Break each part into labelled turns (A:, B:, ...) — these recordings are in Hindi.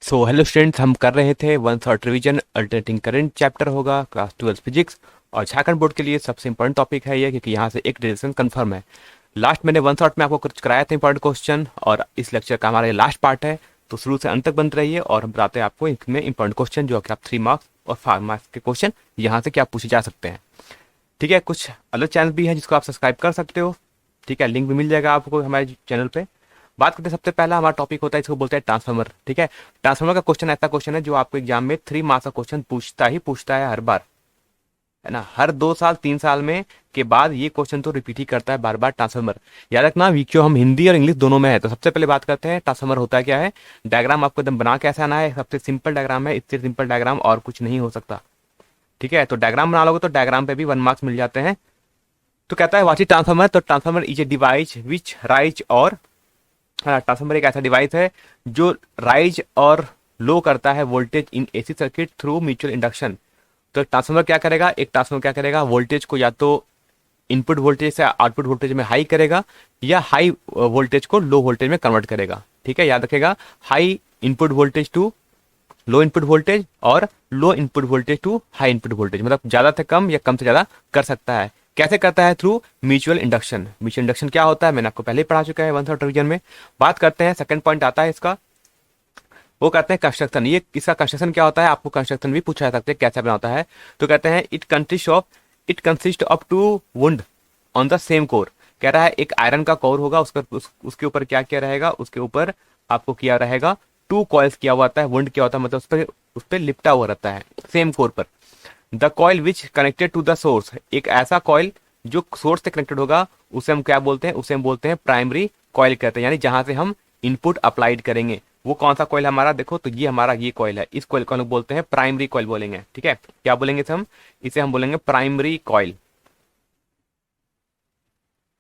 A: सो हेलो स्टूडेंट्स, हम कर रहे थे one shot revision alternating current chapter होगा क्लास 12 फिजिक्स। और झारखंड बोर्ड के लिए सबसे इंपॉर्टेंट टॉपिक है ये, क्योंकि यहाँ से एक डिसीजन कंफर्म है। लास्ट मैंने वन शॉट में आपको कुछ कराया था इंपॉर्टेंट क्वेश्चन, और इस लेक्चर का हमारा ये लास्ट पार्ट है। तो शुरू से अंत तक बनते रहिए और हम बताते हैं आपको इसमें इंपॉर्टेंट क्वेश्चन जो कि आप 3 मार्क्स और 5 मार्क्स के क्वेश्चन यहाँ से क्या पूछे जा सकते हैं। ठीक है, कुछ अलग चैनल भी है जिसको आप सब्सक्राइब कर सकते हो। ठीक है, लिंक भी मिल जाएगा आपको हमारे चैनल पे। बात करते हैं, सबसे पहला हमारा टॉपिक होता है, इसको बोलते हैं ट्रांसफार्मर। ठीक है, ट्रांसफार्मर का क्वेश्चन ऐसा क्वेश्चन है जो आपको एग्जाम में 3 मार्क्स का क्वेश्चन पूछता है हर बार, है ना। हर 2 साल 3 साल में के बाद ये क्वेश्चन तो रिपीट ही करता है बार बार, ट्रांसफार्मर। याद रखना, वीक्यो हम हिंदी और इंग्लिश दोनों में है। तो सबसे पहले बात करते हैं ट्रांसफार्मर होता है क्या है। डायग्राम आपको एकदम बना कैसे आना है, सबसे सिंपल डायग्राम है, इससे सिंपल डायग्राम और कुछ नहीं हो सकता। ठीक है, तो डायग्राम बना लोगे तो डायग्राम पे भी 1 मार्क्स मिल जाते हैं। तो कहता है व्हाट इज ट्रांसफार्मर। तो transformer is a device which rise और, हाँ, ट्रांसफार्मर एक ऐसा डिवाइस है जो राइज और लो करता है voltage in AC circuit through mutual induction. तो ट्रांसफार्मर क्या करेगा, एक ट्रांसफार्मर क्या करेगा, वोल्टेज को या तो इनपुट वोल्टेज से आउटपुट वोल्टेज में हाई करेगा, या हाई वोल्टेज को लो वोल्टेज में कन्वर्ट करेगा। ठीक है, याद रखेगा, high input voltage to low input voltage और low input voltage to high input voltage, मतलब ज्यादा से कम या कम से ज्यादा कर सकता है। कैसे करता है, through mutual induction. Mutual induction क्या होता है मैंने आपको पहले ही पढ़ा चुका है वन शॉट रिवीजन में। बात करते हैं, सेकंड पॉइंट आता है इसका, वो कहते हैं कंस्ट्रक्शन। ये इसका कंस्ट्रक्शन क्या होता है, आपको कंस्ट्रक्शन भी पूछा जा सकता है कैसे बना होता है। तो कहते हैं it consist of two wound on the same core. कह रहा है एक आयरन का कोर होगा, उसके ऊपर क्या किया रहेगा, उसके ऊपर आपको किया रहेगा 2 कॉइल्स किया हुआ रहता है। वुंड क्या होता है, मतलब उस पर लिपटा हुआ रहता है सेम कोर पर। The coil which connected to the source, एक ऐसा कॉइल जो सोर्स से कनेक्टेड होगा, उसे हम क्या बोलते हैं, उसे हम बोलते हैं प्राइमरी कॉइल कहते हैं, यानी जहां से हम इनपुट अप्लाइड करेंगे। वो कौन सा कॉइल हमारा, देखो तो ये हमारा ये कॉइल है, इस कॉइल को हम लोग बोलते हैं प्राइमरी कॉइल बोलेंगे। ठीक है, क्या बोलेंगे इसे हम बोलेंगे प्राइमरी कॉइल।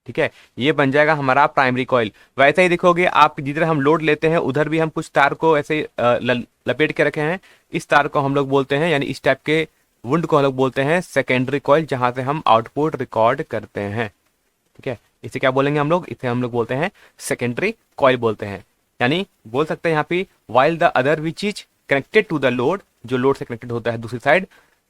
A: ठीक है, ये बन जाएगा हमारा प्राइमरी कॉइल। वैसे ही देखोगे आप, जिधर हम लोड लेते हैं उधर भी हम कुछ तार को ऐसे लपेट के रखे हैं। इस तार को हम लोग बोलते हैं, यानी इस टाइप के वुंड को हम लोग बोलते हैं सेकेंडरी कॉइल, जहां से हम आउटपुट रिकॉर्ड करते हैं। ठीक है, इसे क्या बोलेंगे हम लोग, इसे हम लोग बोलते हैं सेकेंडरी कॉइल बोलते हैं। यानी बोल सकते हैं यहाँ पे, while the other which is connected to the load, जो लोड से कनेक्टेड होता है दूसरी साइड,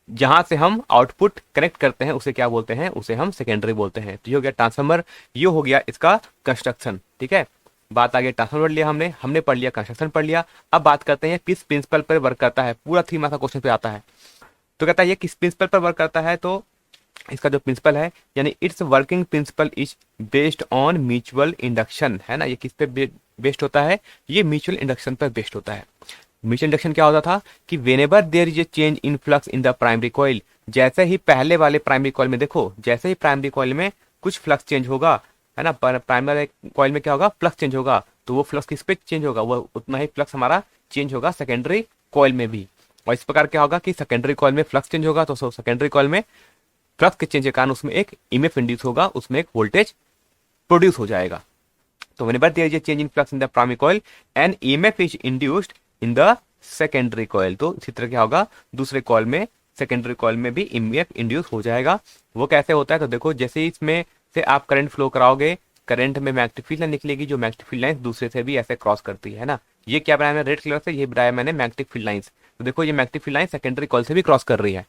A: जहां से हम आउटपुट कनेक्ट करते हैं, उसे क्या बोलते हैं, उसे हम सेकेंडरी बोलते हैं। तो ये हो गया ट्रांसफार्मर, ये हो गया इसका कंस्ट्रक्शन। ठीक है, बात आ गई ट्रांसफार्मर लिया हमने पढ़ लिया, कंस्ट्रक्शन पढ़ लिया। अब बात करते हैं किस प्रिंसिपल पर वर्क करता है, पूरा 3 मार्क्स का क्वेश्चन पे आता है। तो कहता है ये किस प्रिंसिपल पर वर्क करता है। तो इसका जो प्रिंसिपल है, यानी it's working principle is based on mutual induction, है ना। ये किस पे बेस्ड होता है, ये म्यूचुअल इंडक्शन पर बेस्ड होता है। म्यूचुअल इंडक्शन क्या होता था कि whenever there is a change in flux in the primary coil, जैसे ही पहले वाले प्राइमरी कॉइल में देखो, जैसे ही प्राइमरी कॉइल में कुछ फ्लक्स चेंज होगा, है ना, प्राइमरी कॉइल में क्या होगा, फ्लक्स चेंज होगा, तो वो फ्लक्स किस पे चेंज होगा, वो उतना ही फ्लक्स हमारा चेंज होगा सेकेंडरी कॉइल में भी। और इस प्रकार क्या होगा कि सेकेंडरी कॉइल में फ्लक्स चेंज होगा, तो सेकेंडरी कॉइल में फ्लक्स के चेंज के कारण उसमें एक ईएमएफ इंड्यूस होगा, उसमें एक वोल्टेज प्रोड्यूस हो जाएगा। तो whenever there is a change in flux in the primary coil, an EMF is induced in the secondary coil। तो इसी तरह क्या होगा, दूसरे कॉइल में, सेकेंडरी कॉइल में भी ईएमएफ इंड्यूस हो जाएगा। वो कैसे होता है, तो देखो जैसे ही इसमें से आप करंट फ्लो कराओगे, करंट में मैग्नेटिक फील्ड लाइन निकलेगी, जो मैग्नेटिक फील्ड लाइन दूसरे से भी ऐसे क्रॉस करती है ना। ये क्या बनाया मैंने रेड कलर से, ये बनाया मैंने मैग्नेटिक फील्ड लाइंस। तो देखो ये magnetic field line secondary coil से भी क्रॉस कर रही है।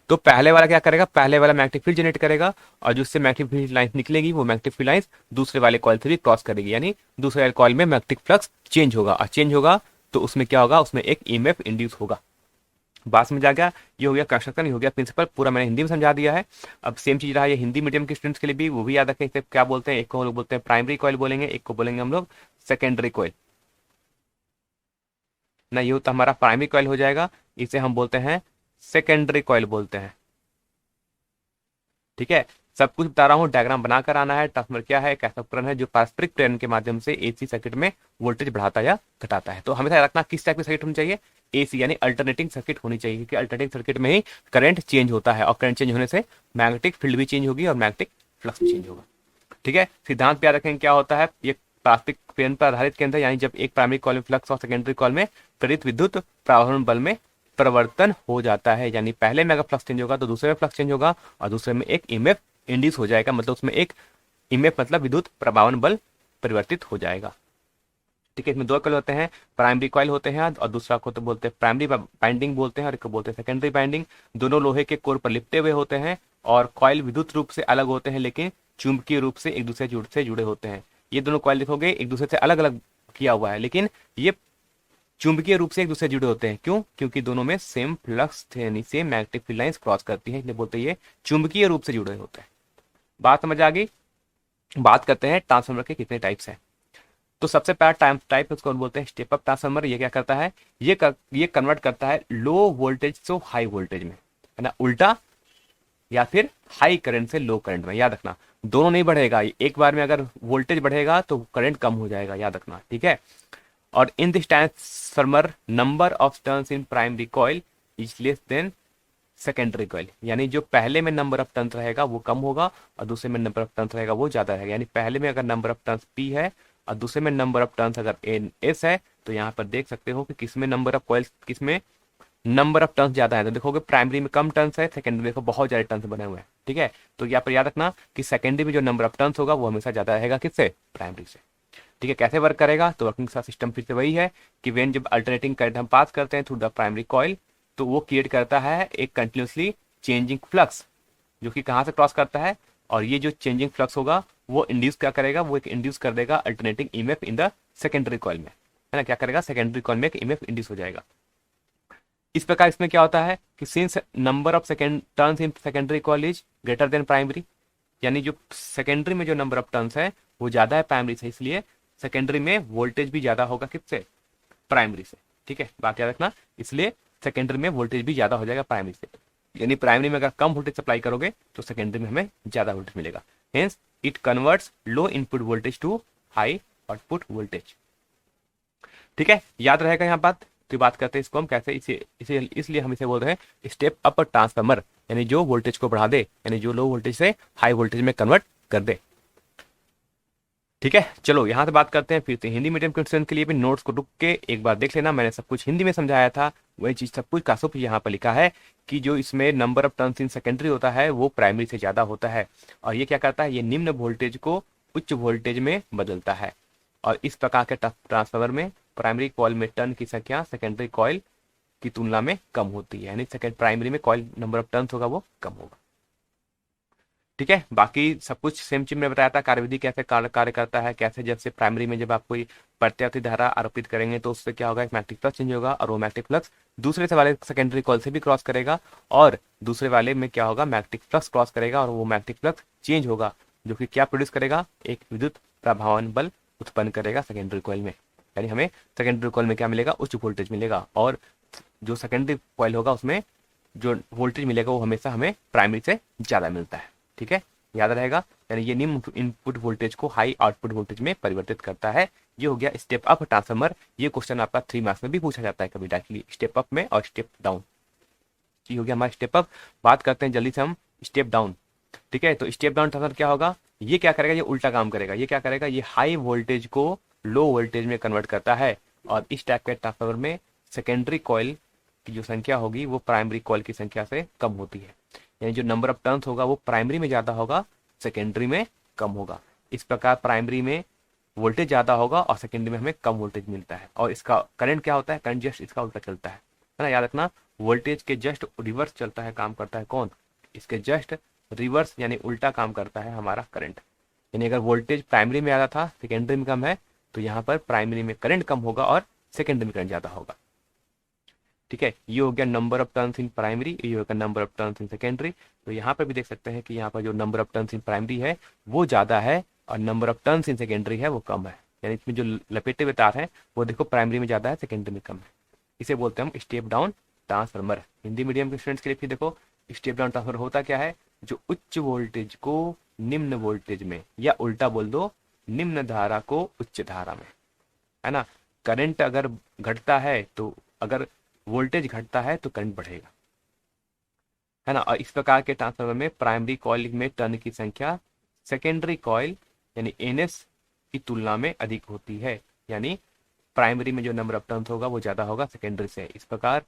A: तो पहले वाला क्या करेगा, पहले वाला मैग्नेटिक फील्ड जनरेट करेगा, और जिससे मैग्नेटिक फील्ड लाइन निकलेगी, वो मैग्नेटिक फील्ड लाइन दूसरे वाले कॉइल से भी क्रॉस करेगी, यानी दूसरे वाले कॉइल में मैग्नेटिक फ्लक्स चेंज होगा, और चेंज होगा तो उसमें क्या होगा, उसमें एक ईएमएफ इंड्यूस होगा। बात समझ आ गया, ये हो गया कंस्ट्रक्शन, ये हो गया प्रिंसिपल, पूरा मैंने हिंदी में समझा दिया है। अब सेम चीज रहा ये हिंदी मीडियम के स्टूडेंट्स के लिए भी, वो भी याद रखें, इसे क्या बोलते हैं, एक को हम लोग बोलते हैं प्राइमरी कॉइल बोलेंगे, एक को बोलेंगे हम लोग सेकेंडरी कॉइल ना। ये तो हमारा प्राइमरी कॉइल हो जाएगा, इसे हम बोलते हैं सेकेंडरी कॉइल बोलते हैं। ठीक है, सब कुछ बता रहा हूँ, डायग्राम बनाकर आना है। ट्रांसफार्मर क्या है, एक ऐसा उपकरण है जो पारस्परिक प्रेरण के माध्यम से एसी सर्किट में वोल्टेज बढ़ाता या घटाता है। तो हमेशा रखना किस टाइप की सर्किट होनी चाहिए, एसी यानी अल्टरनेटिंग सर्किट होनी चाहिए, क्योंकि अल्टरनेटिंग सर्किट में ही करंट चेंज होता है, और करंट चेंज होने से मैग्नेटिक फील्ड भी चेंज होगी और मैग्नेटिक फ्लक्स भी चेंज होगा। ठीक है, सिद्धांत याद रखेंगे क्या होता है, ये पारस्परिक प्रेरण पर आधारित के अंदर, यानी जब एक प्राइमरी कॉइल में फ्लक्स और सेकेंडरी कॉइल में प्रेरित विद्युत प्रवाहन बल में परिवर्तन हो जाता है, यानी पहले में अगर फ्लक्स चेंज होगा तो दूसरे में फ्लक्स चेंज होगा, और दूसरे में एक ईएमएफ इंड्यूस हो जाएगा, मतलब उसमें एक ईएमएफ मतलब विद्युत प्रवाहन बल परिवर्तित हो जाएगा। ठीक है, इसमें दो कॉइल होते हैं, प्राइमरी कॉइल होते हैं और दूसरा को तो बोलते हैं प्राइमरी बाइंडिंग बोलते हैं और एक को बोलते हैं सेकेंडरी बाइंडिंग। दोनों लोहे के कोर पर लिपटे हुए होते हैं और कॉइल विद्युत रूप से अलग होते हैं लेकिन चुंबकीय रूप से एक दूसरे से जुड़े होते हैं। ये दोनों कॉइल देखोगे एक दूसरे से अलग अलग किया हुआ है लेकिन ये चुंबकीय रूप से एक दूसरे से जुड़े होते हैं। क्यों? क्योंकि दोनों में सेम फ्लक्स यानी same magnetic field lines cross करती है, इसलिए बोलते हैं ये चुंबकीय रूप से जुड़े होते हैं। बात समझ आ गई? बात करते हैं ट्रांसफार्मर के कितने टाइप्स हैं। तो सबसे पहला टाइप उसको बोलते हैं स्टेप अप ट्रांसफार्मर। ये क्या करता है, ये कन्वर्ट करता है लो वोल्टेज से हाई वोल्टेज में, है ना, उल्टा, या फिर हाई करंट से लो करंट में। याद रखना दोनों नहीं बढ़ेगा, एक बार में अगर वोल्टेज बढ़ेगा तो करंट कम हो जाएगा, याद रखना, ठीक है। और in this transformer number of turns in primary coil is less than secondary coil, यानी जो पहले में नंबर ऑफ टर्न्स रहेगा वो कम होगा और दूसरे में नंबर ऑफ टर्न्स रहेगा वो ज्यादा रहेगा। यानी पहले में अगर नंबर ऑफ टर्न्स पी है और दूसरे में नंबर ऑफ टर्न्स अगर एन एस है तो यहाँ पर देख सकते हो कि किसमें नंबर ऑफ कॉइल्स, किसमें नंबर ऑफ टर्न्स ज्यादा है। तो देखोगे प्राइमरी में कम टर्न्स है, सेकेंडरी में देखो बहुत ज्यादा टर्न्स बने हुए हैं, ठीक है। तो यहाँ पर याद रखना कि सेकेंडरी में जो नंबर ऑफ टर्न्स होगा वो हमेशा ज्यादा रहेगा किससे, प्राइमरी से, ठीक है। कैसे वर्क करेगा, तो वर्किंग का सिस्टम फिर से वही है कि वेन जब अल्टरनेटिंग करंट हम पास करते हैं थ्रू द प्राइमरी कॉइल तो वो क्रिएट करता है एक कंटिन्यूसली चेंजिंग फ्लक्स जो कि कहाँ से क्रॉस करता है, और ये जो चेंजिंग फ्लक्स होगा वो इंड्यूस क्या करेगा, वो एक इंड्यूस कर देगा alternating EMF in the secondary coil में, है ना। क्या करेगा, सेकेंडरी कॉइल में एक ईएमएफ इंड्यूस हो जाएगा। इस प्रकार इसमें क्या होता है कि since number of second turns in secondary coil is greater than primary, यानी जो सेकेंडरी में जो नंबर ऑफ टर्न्स है वो ज्यादा है प्राइमरी से, इसलिए सेकेंडरी में वोल्टेज भी ज्यादा होगा किससे, प्राइमरी से, ठीक है। बात याद रखना, इसलिए सेकेंडरी में वोल्टेज भी ज्यादा हो जाएगा प्राइमरी से। यानी प्राइमरी में अगर कम वोल्टेज सप्लाई करोगे तो सेकेंडरी में हमें ज्यादा वोल्टेज मिलेगा। Hence it converts low input voltage to high output voltage, ठीक है। याद रहेगा यहाँ बात। तो बात करते हैं इसको हम कैसे, इसलिए हम इसे बोल रहे हैं स्टेप अप ट्रांसफार्मर, यानी जो वोल्टेज को बढ़ा दे, यानी जो लो वोल्टेज से हाई वोल्टेज में कन्वर्ट कर दे, ठीक है। चलो यहाँ से बात करते हैं फिर से हिंदी मीडियम के स्टूडेंट के लिए भी नोट्स को रुक के एक बार देख लेना, मैंने सब कुछ हिंदी में समझाया था, वही चीज सब कुछ का सब यहाँ पर लिखा है कि जो इसमें number of turns in secondary होता है वो प्राइमरी से ज्यादा होता है, और ये क्या करता है, ये निम्न वोल्टेज को उच्च वोल्टेज में बदलता है। और इस प्रकार के ट्रांसफार्मर में प्राइमरी कॉइल में टर्न की संख्या सेकेंडरी कॉइल की तुलना में कम होती है, यानी सेकेंड प्राइमरी में कॉइल नंबर ऑफ टर्न्स होगा वो कम होगा, ठीक है। बाकी सब कुछ सेम चीज में बताया था, कार्यविधि कैसे कार्य करता है, कैसे जैसे प्राइमरी में जब आप कोई प्रत्यावर्ती धारा आरोपित करेंगे तो उससे क्या होगा, एक मैग्नेटिक फ्लक्स चेंज होगा और वो मैग्नेटिक फ्लक्स दूसरे से वाले सेकेंडरी कॉइल से भी क्रॉस करेगा और दूसरे वाले में क्या होगा, मैग्नेटिक फ्लक्स क्रॉस करेगा और वो मैग्नेटिक फ्लक्स चेंज होगा जो कि क्या प्रोड्यूस करेगा, एक विद्युत प्रभावन बल उत्पन्न करेगा सेकेंडरी कॉइल में। यानी हमें सेकेंडरी कॉइल में क्या मिलेगा, उच्च वोल्टेज मिलेगा, और जो सेकेंडरी कॉइल होगा उसमें जो वोल्टेज मिलेगा वो हमेशा हमें प्राइमरी से ज्यादा मिलता है, ठीक है। याद रहेगा, यानी ये निम्न इनपुट वोल्टेज को हाई आउटपुट वोल्टेज में परिवर्तित करता है। ये हो गया स्टेप अप ट्रांसफार्मर। ये क्वेश्चन आपका 3 मार्क्स में भी पूछा जाता है कभी डायरेक्टली, स्टेप अप में और स्टेप डाउन। ये हो गया हमारा स्टेप अप। बात करते हैं जल्दी से हम स्टेप डाउन, ठीक है। तो स्टेप डाउन ट्रांसफार्मर क्या होगा, ये क्या करेगा, ये उल्टा काम करेगा। ये क्या करेगा, ये हाई वोल्टेज को लो वोल्टेज में कन्वर्ट करता है, और इस टाइप के ट्रांसफार्मर में सेकेंडरी कॉइल की जो संख्या होगी वो प्राइमरी कॉइल की संख्या से कम होती है, यानी जो नंबर ऑफ टर्न्स होगा वो प्राइमरी में ज्यादा होगा, सेकेंडरी में कम होगा। इस प्रकार प्राइमरी में वोल्टेज ज्यादा होगा और सेकेंडरी में हमें कम वोल्टेज मिलता है। और इसका करंट क्या होता है, करंट जस्ट इसका उल्टा चलता है ना। याद रखना, वोल्टेज के जस्ट रिवर्स चलता है, काम करता है कौन, इसके जस्ट रिवर्स यानी उल्टा काम करता है हमारा करंट। यानी अगर वोल्टेज प्राइमरी में ज्यादा था सेकेंडरी में कम है तो यहाँ पर प्राइमरी में करंट कम होगा और सेकेंडरी में करंट ज्यादा होगा, ठीक है। ये हो गया number of turns in primary, ये हो गया number of turns in secondary. तो यहाँ पर भी देख सकते हैं कि यहाँ पर जो number of turns in primary है वो ज्यादा है और number of turns in secondary है वो कम है। यानी इसमें जो लपेटे हुए तार है वो देखो प्राइमरी में ज्यादा है, सेकेंडरी में कम है। इसे बोलते हैं हम step down transformer. Hindi medium के स्टूडेंट्स के लिए फिर देखो स्टेप डाउन ट्रांसफार्मर होता क्या है, जो उच्च वोल्टेज को निम्न वोल्टेज में, या उल्टा बोल दो निम्न धारा को उच्च धारा में, है ना। करंट अगर घटता है तो, अगर वोल्टेज घटता है तो करंट बढ़ेगा, है ना। और इस प्रकार के ट्रांसफार्मर में प्राइमरी कॉइल में टर्न की संख्या सेकेंडरी कॉइल यानी एनएस की तुलना में अधिक होती है, यानी प्राइमरी में जो नंबर ऑफ टर्न्स होगा वो ज्यादा होगा सेकेंडरी से। इस प्रकार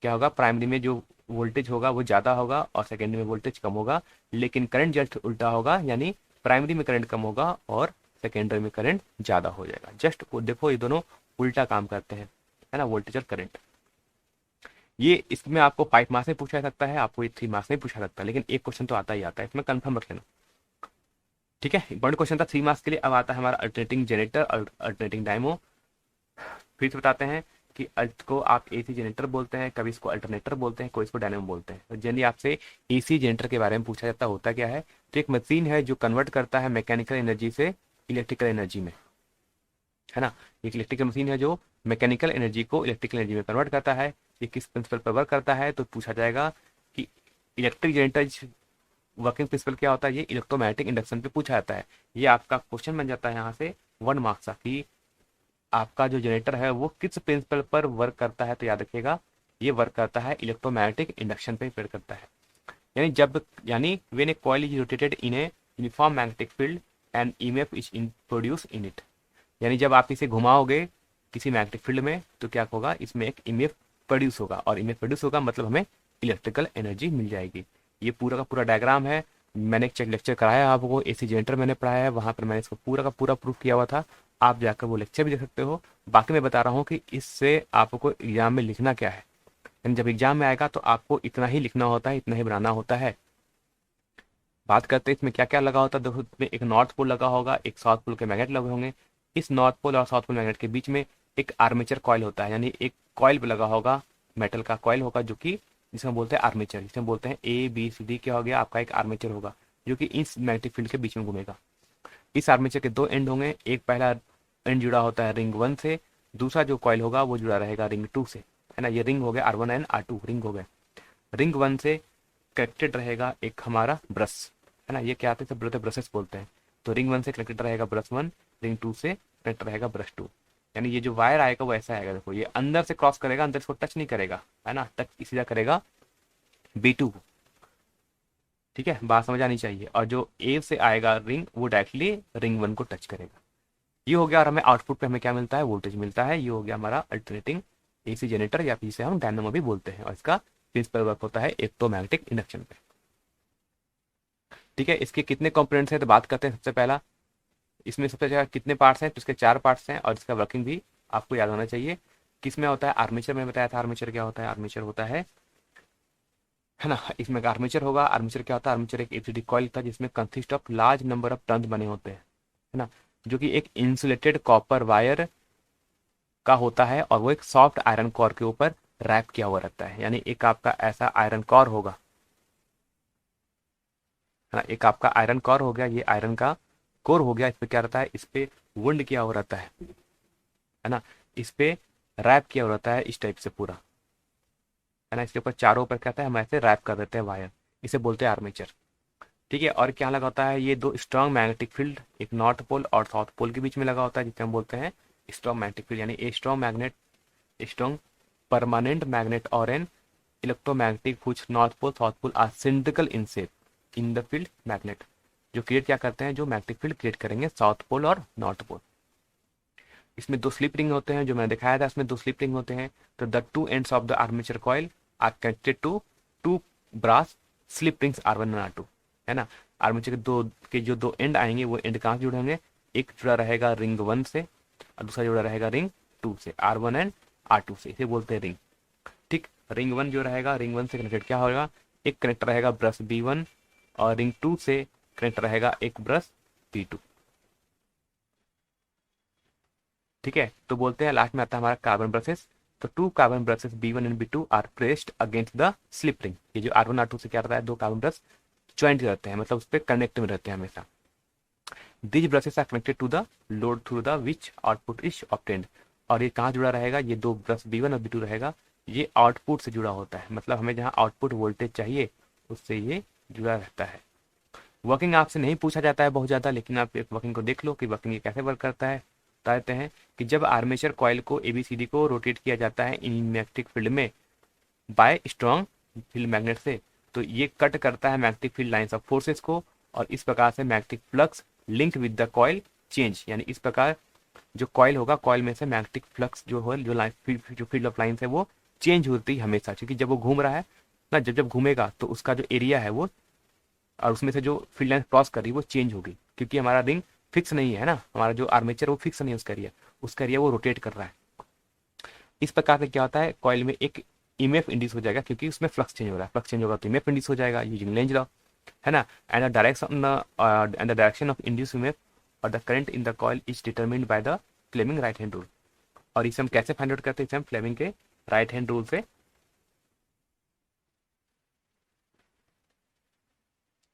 A: क्या होगा, प्राइमरी में जो वोल्टेज होगा वो ज्यादा होगा और सेकेंडरी में वोल्टेज कम होगा, लेकिन करंट जस्ट उल्टा होगा, यानी प्राइमरी में करंट कम होगा और सेकेंडरी में करंट ज़्यादा हो जाएगा। जस्ट वो देखो, ये दोनों उल्टा काम करते हैं, है ना, वोल्टेज और करंट। ये इसमें आपको 5 मार्क्स में पूछा जा सकता है, आपको ये 3 मार्क्स में पूछा सकता है, लेकिन एक क्वेश्चन तो आता ही आता है, इसमें कंफर्म रख लेना। ठीक है, इंपॉर्टेंट क्वेश्चन था 3 मार्क्स के लिए। अब आता है हमारा अल्टरनेटिंग जनरेटर और अल्टरनेटिंग डायमो। फिर से बताते हैं कि अल्ट को आप एसी जनरेटर बोलते हैं, कभी इसको अल्टरनेटर बोलते हैं, कोई इसको डायनेमो बोलते हैं। तो जनरली आपसे एसी जनरेटर के बारे में पूछा जाता होता क्या है, तो एक मशीन है जो कन्वर्ट करता है मैकेनिकल एनर्जी से इलेक्ट्रिकल एनर्जी में, है ना। एक इलेक्ट्रिकल मशीन है जो मैकेनिकल एनर्जी को इलेक्ट्रिकल एनर्जी में कन्वर्ट करता है। ये किस प्रिंसिपल पर वर्क करता है, तो पूछा जाएगा कि इलेक्ट्रिक जनरेटर वर्किंग प्रिंसिपल क्या होता है, ये इलेक्ट्रोमैग्नेटिक इंडक्शन पे पूछा जाता है। ये आपका क्वेश्चन बन जाता है यहाँ से 1 मार्क्स का, कि आपका जो जनरेटर है वो किस प्रिंसिपल पर वर्क करता है। तो याद रखिएगा, ये वर्क करता है इलेक्ट्रोमैग्नेटिक इंडक्शन पे वर्क करता है। यानी when A coil is rotated in a uniform magnetic field and EMF is produce in it, यानी जब आप इसे घुमाओगे किसी मैग्नेटिक फील्ड में तो क्या होगा, इसमें एक ईएमएफ प्रोड्यूस होगा, और ईएमएफ प्रोड्यूस होगा मतलब हमें इलेक्ट्रिकल एनर्जी मिल जाएगी। ये पूरा का पूरा डायग्राम है। मैंने एक लेक्चर कराया आपको, एसी जनरेटर मैंने पढ़ाया है, वहां पर मैंने इसको पूरा का पूरा प्रूफ किया हुआ था। आप जाकर वो लेक्चर भी देख सकते हो। बाकी मैं बता रहा हूँ कि इससे आपको एग्जाम में लिखना क्या है, यानी जब एग्जाम में आएगा तो आपको इतना ही लिखना होता है, इतना ही बनाना होता है। बात करते हैं इसमें क्या क्या लगा होता है। देखो, इसमें एक नॉर्थ पोल लगा होगा, एक साउथ पोल के मैग्नेट लगे होंगे। इस नॉर्थ पोल और साउथ पोल मैग्नेट के बीच में एक आर्मेचर कॉइल होता है, यानी एक कॉइल लगा होगा, मेटल का कॉइल होगा, जो कि जिसमें बोलते हैं आर्मेचर, जिसमें बोलते हैं ए बी सी डी। क्या हो गया, आपका एक आर्मेचर होगा जो कि इस मैग्नेटिक फील्ड के बीच में घूमेगा। इस आर्मेचर के 2 एंड होंगे, एक पहला एंड जुड़ा होता है रिंग 1 से, दूसरा जो कॉइल होगा वो जुड़ा रहेगा रिंग 2 से, है ना। ये रिंग हो गया R1 एंड R2 रिंग हो गए। रिंग 1 से कनेक्टेड रहेगा एक हमारा ब्रश, है ना। ये क्या आते हैं, ब्रशेस बोलते हैं। तो रिंग 1 से कनेक्टेड रहेगा ब्रश 1, रिंग 2 से कनेक्ट रहेगा ब्रश 2। यानी ये जो वायर आएगा वो ऐसा आएगा, देखो ये अंदर से क्रॉस करेगा, अंदर इसको टच नहीं करेगा, है ना, टच सीधा करेगा B2 को। ठीक है, बात समझ आनी चाहिए। और जो ए से आएगा रिंग, वो डायरेक्टली रिंग 1 को टच करेगा। ये हो गया, और हमें आउटपुट पे हमें क्या मिलता है, वोल्टेज मिलता है। ये हो गया हमारा अल्टरनेटिंग एसी जनरेटर, या फिर इसे हम डायनामो भी बोलते हैं, और इसका प्रिंसिपल वर्क होता है इलेक्ट्रोमैग्नेटिक इंडक्शन पे। ठीक है, इसके कितने कंपोनेंट्स हैं तो बात करते हैं। सबसे पहला, इसमें सबसे ज्यादा कितने पार्ट्स हैं, तो इसके 4 पार्ट्स हैं, और इसका वर्किंग भी आपको याद होना चाहिए। किसमें होता है, आर्मेचर में बताया था। आर्मेचर क्या होता है, आर्मेचर होता है ना, इसमें आर्मेचर होगा। आर्मेचर क्या होता है, आर्मेचर एक एलसीडी कॉइल था जिसमें consist of large number of turns बने होते हैं, है ना, जो कि एक इंसुलेटेड कॉपर वायर का होता है, और वो एक सॉफ्ट आयरन कोर के ऊपर रैप किया हुआ रहता है। यानी एक आपका ऐसा आयरन कोर होगा, है ना, एक आपका आयरन कोर हो गया, ये आयरन का कोर हो गया। इस पे क्या रहता है, इस पे वुंड किया हुआ रहता है ना, इस पे रैप किया हुआ रहता है इस टाइप से पूरा, है ना। इसके ऊपर चारों ऊपर क्या होता है, हम ऐसे रैप कर देते हैं वायर, इसे बोलते हैं आर्मेचर। ठीक है, और क्या लगा होता है, ये 2 स्ट्रॉन्ग मैग्नेटिक फील्ड, एक नॉर्थ पोल और साउथ पोल के बीच में लगा होता है, जिसे हम बोलते हैं स्ट्रॉन्ग मैग्नेटिक फील्ड। यानी a strong magnet, strong permanent magnet और an electromagnetic which north pole south pole are cylindrical in shape in the field magnet, जो क्रिएट क्या करते हैं, जो मैग्नेटिक फील्ड क्रिएट करेंगे साउथ पोल और नॉर्थ पोल। इसमें 2 स्लिप रिंग होते हैं, जो मैंने दिखाया था, इसमें 2 स्लिप रिंग होते हैं। तो the 2 ends of the armature coil are connected to 2 brass slip rings R1 and R2, है ना। आर्मेचर के जो 2 एंड आएंगे, वो एंड कहाँ से जुड़े होंगे, एक जुड़ा रहेगा रिंग 1 से और दूसरा जुड़ा रहेगा रिंग 2 से, R1 एंड R2 से, इसे बोलते हैं रिंग। ठीक, रिंग 1 जो रहेगा, रिंग 1 से कनेक्टेड क्या होगा, एक कनेक्ट रहेगा ब्रश B1, और रिंग 2 से कनेक्ट रहेगा एक ब्रश B2। ठीक है, तो बोलते हैं लास्ट में आता है हमारा कार्बन ब्रशेस। तो 2 carbon brushes B1 and B2 are placed against the slip ring. ये जो R1 R2 से क्या रहता है, 2 कार्बन ब्रश ज्वाइंट रहते हैं, मतलब उस पर कनेक्ट में रहते हैं हमेशा। These brushes are connected to the load through the which output is obtained. और ये कहाँ जुड़ा रहेगा, ये 2 ब्रश B1 और B2 रहेगा, ये आउटपुट से जुड़ा होता है, मतलब हमें जहाँ आउटपुट वोल्टेज चाहिए उससे ये जुड़ा रहता है। वर्किंग आपसे नहीं पूछा जाता है बहुत ज़्यादा, लेकिन आप एक वर्किंग को देख लो कि वर्किंग ये कैसे वर्क करता है। बता देते हैं कि जब आर्मेचर कॉइल को ABCD को रोटेट किया जाता है इन मैग्नेटिक फील्ड में बाय स्ट्रॉन्ग फील्ड मैग्नेट से, तो ये कट करता है magnetic field lines of forces को, और इस प्रकार से magnetic flux link with the coil change. यानी इस प्रकार जो कॉइल होगा, कॉइल में से मैग्नेटिक फ्लक्स जो हो, जो फील्ड ऑफ लाइन्स है वो चेंज होती है हमेशा, क्योंकि जब वो घूम रहा है ना, जब घूमेगा तो उसका जो एरिया है वो, और उसमें से जो फील्ड लाइन क्रॉस कर रही है वो चेंज होगी, क्योंकि हमारा रिंग फिक्स नहीं है ना, हमारा जो आर्मेचर वो फिक्स नहीं है, उसका एरिया वो रोटेट कर रहा है। इस प्रकार से क्या होता है, कॉइल में एक ईएमएफ इंड्यूस हो जाएगा, क्योंकि उसमें फ्लक्स चेंज हो रहा है, फ्लक्स चेंज होगा तो ईएमएफ इंड्यूस हो जाएगा यूजिंग लेंज लॉ, है ना। And the direction of induce EMF और the current in the coil is determined by the Fleming right hand rule. और इसे हम कैसे फाइंड आउट करते हैं, इसे हम फ्लेमिंग के राइट हैंड रूल से,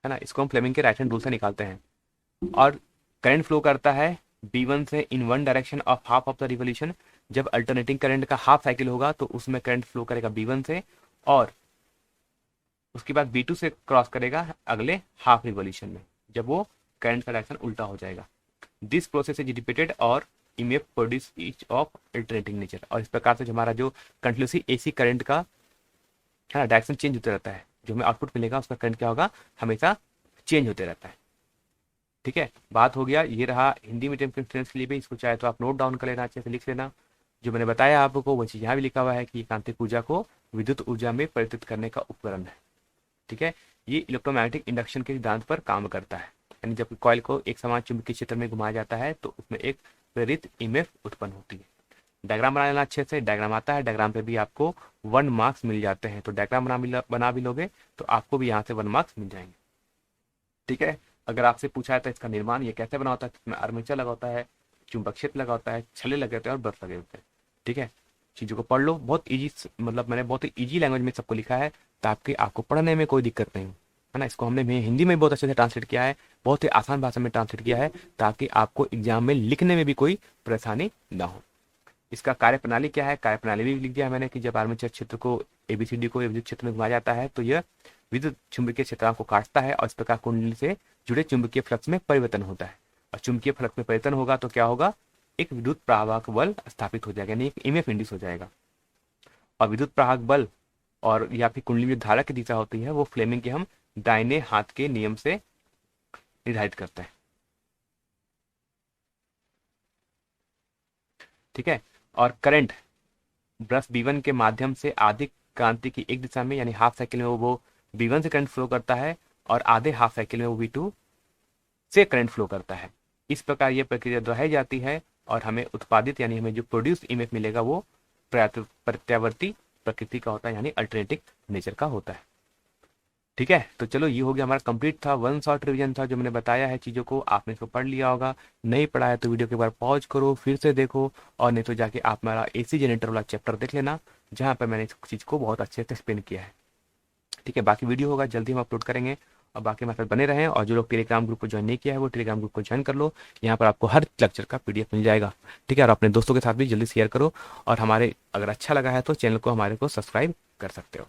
A: है ना, इसको हम फ्लेमिंग के राइट हैंड रूल से निकालते हैं। और करंट फ्लो करता है B1 से in one direction of half of the revolution. जब अल्टरनेटिंग करंट का हाफ साइकिल होगा तो उसमें करंट फ्लो करेगा B1 से, और उसके बाद B2 से क्रॉस करेगा अगले हाफ रिवोल्यूशन में, जब वो करंट का डायरेक्शन उल्टा हो जाएगा। दिस प्रोसेस इज रिपीटेड और EMF produce each of alternating nature. और इस प्रकार से जो हमारा जो कंटिन्यूसली एसी करंट का, है ना, डायरेक्शन चेंज होता रहता है, जो हमें आउटपुट मिलेगा उसका करंट क्या होगा, हमेशा चेंज होते रहता है। ठीक है, बात हो गया, ये रहा हिंदी मीडियम के स्टूडेंट्स के लिए भी, इसको चाहे तो आप नोट डाउन कर लेना, अच्छे से लिख लेना। जो मैंने बताया आपको वो चीज़ यहाँ भी लिखा हुआ है कि कांतिक ऊर्जा को विद्युत ऊर्जा में परिवर्तित करने का उपकरण है। ठीक है, ये इलेक्ट्रोमैग्नेटिक इंडक्शन के सिद्धांत पर काम करता है, यानी जब कॉइल को एक समान चुंबकीय क्षेत्र में घुमाया जाता है तो उसमें एक प्रेरित ईएमएफ उत्पन्न होती है। डायग्राम बना लेना अच्छे से, डायग्राम आता है, डायग्राम पे भी आपको 1 मार्क्स मिल जाते हैं, तो डायग्राम बना भी लोगे तो आपको भी यहाँ से 1 मार्क्स मिल जाएंगे। ठीक है, अगर आपसे पूछा है तो इसका निर्माण ये कैसे बना होता है, इसमें आर्मेचर लगा होता है, चुंबक क्षेत्र लगा होता है, छल्ले लगे होते हैं और ब्रश लगे होते हैं। ठीक है, चीज़ों को पढ़ लो, बहुत ईजी, मतलब मैंने बहुत ही ईजी लैंग्वेज में सबको लिखा है ताकि आपको पढ़ने में कोई दिक्कत नहीं हो, है ना। इसको हमने हिंदी में बहुत अच्छे से ट्रांसलेट किया है, बहुत ही आसान भाषा में ट्रांसलेट किया है, ताकि आपको एग्जाम में लिखने में भी कोई परेशानी ना हो। इसका कार्यप्रणाली क्या है, कार्यप्रणाली भी लिख दिया है मैंने कि जब आर्मेचर क्षेत्र को एबीसीडी को विद्युत क्षेत्र में घुमाया जाता है तो यह विद्युत चुंबकीय क्षेत्रांक को काटता है और इस प्रकार कुंडली से जुड़े चुंबकीय फ्लक्स में परिवर्तन होता है। और चुंबकीय फ्लक्स में परिवर्तन होगा तो क्या होगा, एक विद्युत प्रवाहक बल स्थापित हो जाएगा, यानी एक ईएमएफ इंड्यूस हो जाएगा। और विद्युत प्रवाहक बल और या फिर कुंडली में धारा की दिशा होती है वो फ्लेमिंग के हम दाहिने हाथ के नियम से निर्धारित करते हैं। ठीक है, और करंट ब्रश B1 के माध्यम से आधी क्रांति की एक दिशा में यानी हाफ साइकिल में वो B1 से करंट फ्लो करता है और आधे हाफ साइकिल में वो V2 से करंट फ्लो करता है। इस प्रकार ये प्रक्रिया दोहराई जाती है और हमें उत्पादित यानी हमें जो प्रोड्यूस ईएमएफ मिलेगा वो प्रत्यावर्ती प्रकृति का होता है, यानी अल्टरनेटिंग नेचर का होता है। ठीक है, तो चलो ये हो गया हमारा कंप्लीट था, 1 शॉर्ट रिवीजन था जो मैंने बताया है चीज़ों को, आपने इसको पढ़ लिया होगा। नहीं पढ़ा है तो वीडियो के बार पॉज करो, फिर से देखो, और नहीं तो जाके आप मेरा एसी जनरेटर वाला चैप्टर देख लेना, जहाँ पर मैंने इस चीज़ को बहुत अच्छे से एक्सप्लेन किया है। ठीक है, बाकी वीडियो होगा जल्दी हम अपलोड करेंगे, और बाकी हमारे साथ बने रहें। और जो लोग टेलीग्राम ग्रुप को ज्वाइन नहीं किया है वो टेलीग्राम ग्रुप को ज्वाइन कर लो, यहाँ पर आपको हर लेक्चर का PDF मिल जाएगा। ठीक है, और अपने दोस्तों के साथ भी जल्दी शेयर करो, और हमारे अगर अच्छा लगा है तो चैनल को हमारे को सब्सक्राइब कर सकते हो।